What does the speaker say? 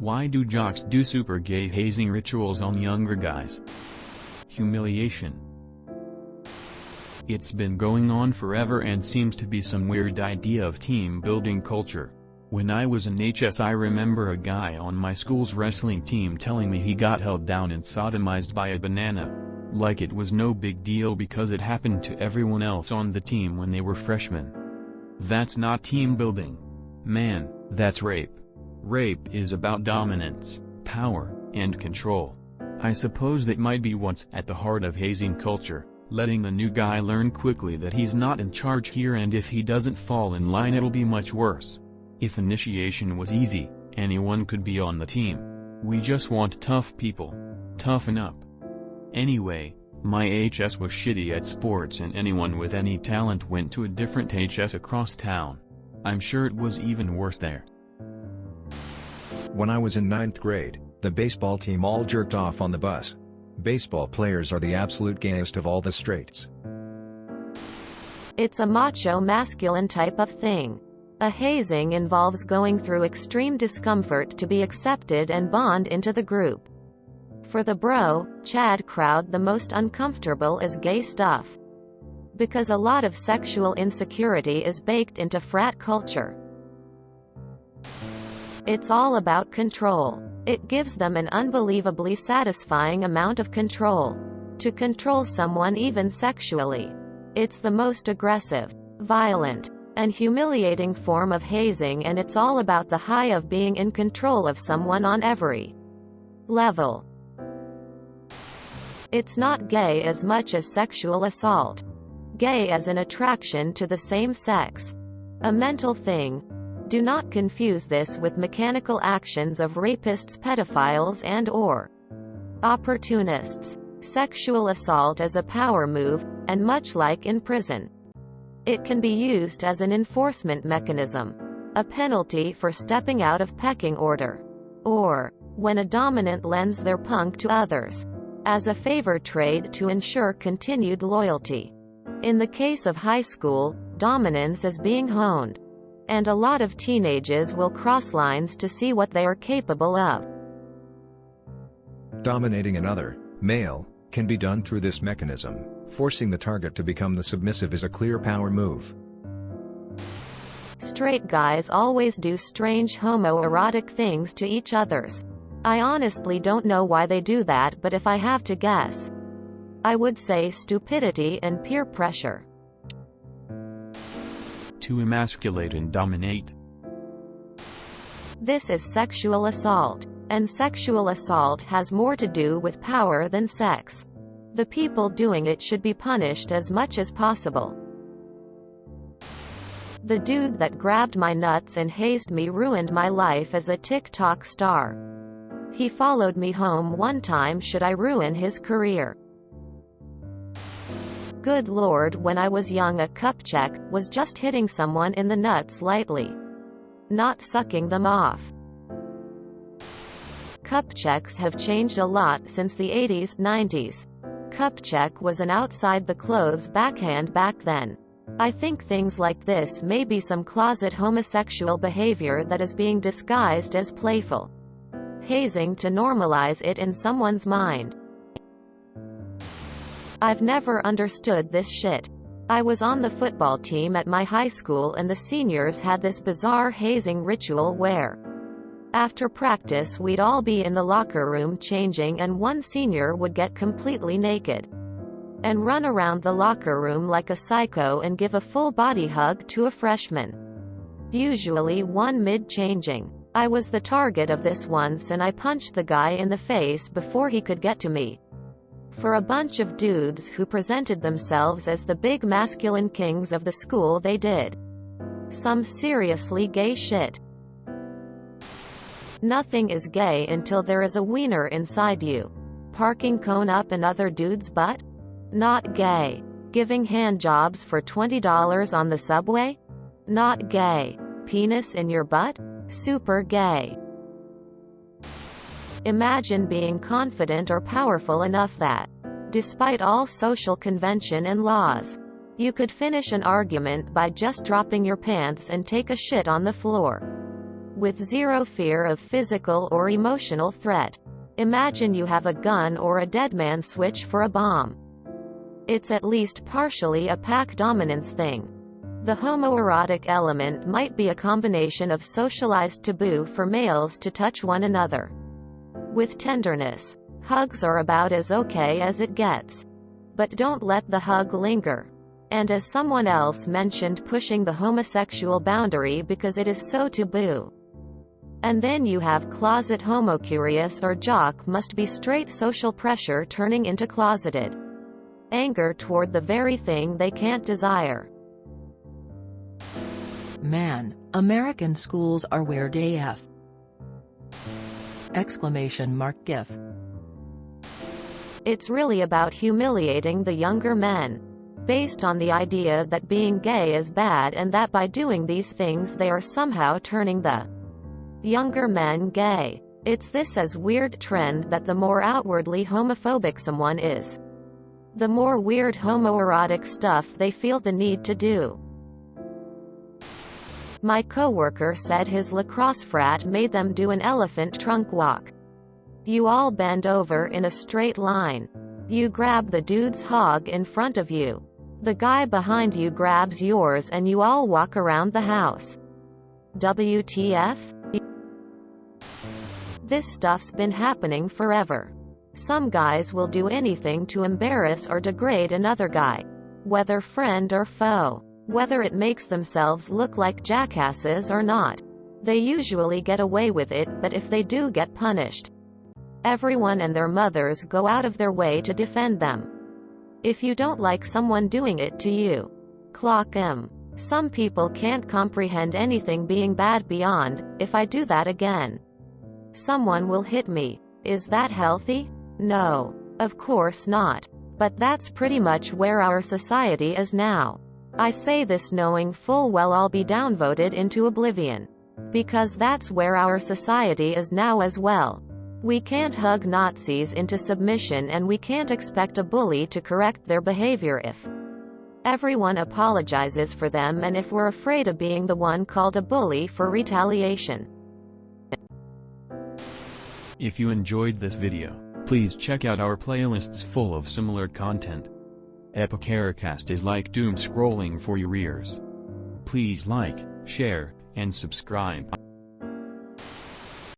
Why do jocks do super gay hazing rituals on younger guys? Humiliation. It's been going on forever and seems to be some weird idea of team building culture. When I was in HS, I remember a guy on my school's wrestling team telling me he got held down and sodomized by a banana. Like it was no big deal because it happened to everyone else on the team when they were freshmen. That's not team building. Man, that's rape. Rape is about dominance, power, and control. I suppose that might be what's at the heart of hazing culture, letting the new guy learn quickly that he's not in charge here, and if he doesn't fall in line it'll be much worse. If initiation was easy, anyone could be on the team. We just want tough people. Toughen up. Anyway, my HS was shitty at sports and anyone with any talent went to a different HS across town. I'm sure it was even worse there. When I was in 9th grade, the baseball team all jerked off on the bus. Baseball players are the absolute gayest of all the straights. It's a macho masculine type of thing. A hazing involves going through extreme discomfort to be accepted and bond into the group. For the bro, Chad crowd, the most uncomfortable is gay stuff. Because a lot of sexual insecurity is baked into frat culture. It's all about control. It gives them an unbelievably satisfying amount of control. To control someone even sexually. It's the most aggressive, violent, and humiliating form of hazing, and it's all about the high of being in control of someone on every level. It's not gay as much as sexual assault. Gay as an attraction to the same sex. A mental thing. Do not confuse this with mechanical actions of rapists, pedophiles and/or opportunists. Sexual assault is a power move, and much like in prison, it can be used as an enforcement mechanism, a penalty for stepping out of pecking order, or, when a dominant lends their punk to others, as a favor trade to ensure continued loyalty. In the case of high school, dominance is being honed, and a lot of teenagers will cross lines to see what they are capable of. Dominating another, male, can be done through this mechanism. Forcing the target to become the submissive is a clear power move. Straight guys always do strange homoerotic things to each others. I honestly don't know why they do that, but if I have to guess, I would say stupidity and peer pressure. To emasculate and dominate. This is sexual assault, and sexual assault has more to do with power than sex. The people doing it should be punished as much as possible. The dude that grabbed my nuts and hazed me ruined my life as a TikTok star. He followed me home one time. Should I ruin his career? Good lord, when I was young, a cup check was just hitting someone in the nuts lightly, not sucking them off. Cup checks have changed a lot since the 80s, 90s. Cup check was an outside the clothes backhand back then. I think things like this may be some closet homosexual behavior that is being disguised as playful hazing to normalize it in someone's mind. I've never understood this shit. I was on the football team at my high school, and the seniors had this bizarre hazing ritual where, after practice, we'd all be in the locker room changing, and one senior would get completely naked and run around the locker room like a psycho and give a full body hug to a freshman, usually one mid-changing. I was the target of this once, and I punched the guy in the face before he could get to me. For a bunch of dudes who presented themselves as the big masculine kings of the school, they did some seriously gay shit. Nothing is gay until there is a wiener inside you. Parking cone up another dude's butt? Not gay. Giving handjobs for $20 on the subway? Not gay. Penis in your butt? Super gay. Imagine being confident or powerful enough that, despite all social convention and laws, you could finish an argument by just dropping your pants and take a shit on the floor. with zero fear of physical or emotional threat. Imagine you have a gun or a dead man switch for a bomb. It's at least partially a pack dominance thing. The homoerotic element might be a combination of socialized taboo for males to touch one another with tenderness. Hugs are about as okay as it gets. But don't let the hug linger. And as someone else mentioned, pushing the homosexual boundary because it is so taboo. And then you have closet homocurious or jock must be straight social pressure turning into closeted anger toward the very thing they can't desire. Man, American schools are weird AF! Exclamation mark GIF. It's really about humiliating the younger men, based on the idea that being gay is bad and that by doing these things they are somehow turning the younger men gay. It's this as weird trend that the more outwardly homophobic someone is, the more weird homoerotic stuff they feel the need to do. My coworker said his lacrosse frat made them do an elephant trunk walk. You all bend over in a straight line. You grab the dude's hog in front of you. The guy behind you grabs yours and you all walk around the house. WTF? This stuff's been happening forever. Some guys will do anything to embarrass or degrade another guy, whether friend or foe. Whether it makes themselves look like jackasses or not. They usually get away with it, but if they do get punished, everyone and their mothers go out of their way to defend them. If you don't like someone doing it to you, clock 'em. Some people can't comprehend anything being bad beyond, if I do that again, someone will hit me. Is that healthy? No. Of course not. But that's pretty much where our society is now. I say this knowing full well I'll be downvoted into oblivion. Because that's where our society is now as well. We can't hug Nazis into submission and we can't expect a bully to correct their behavior if everyone apologizes for them and if we're afraid of being the one called a bully for retaliation. If you enjoyed this video, please check out our playlists full of similar content. Epicaricast is like doom scrolling for your ears. Please like, share, and subscribe.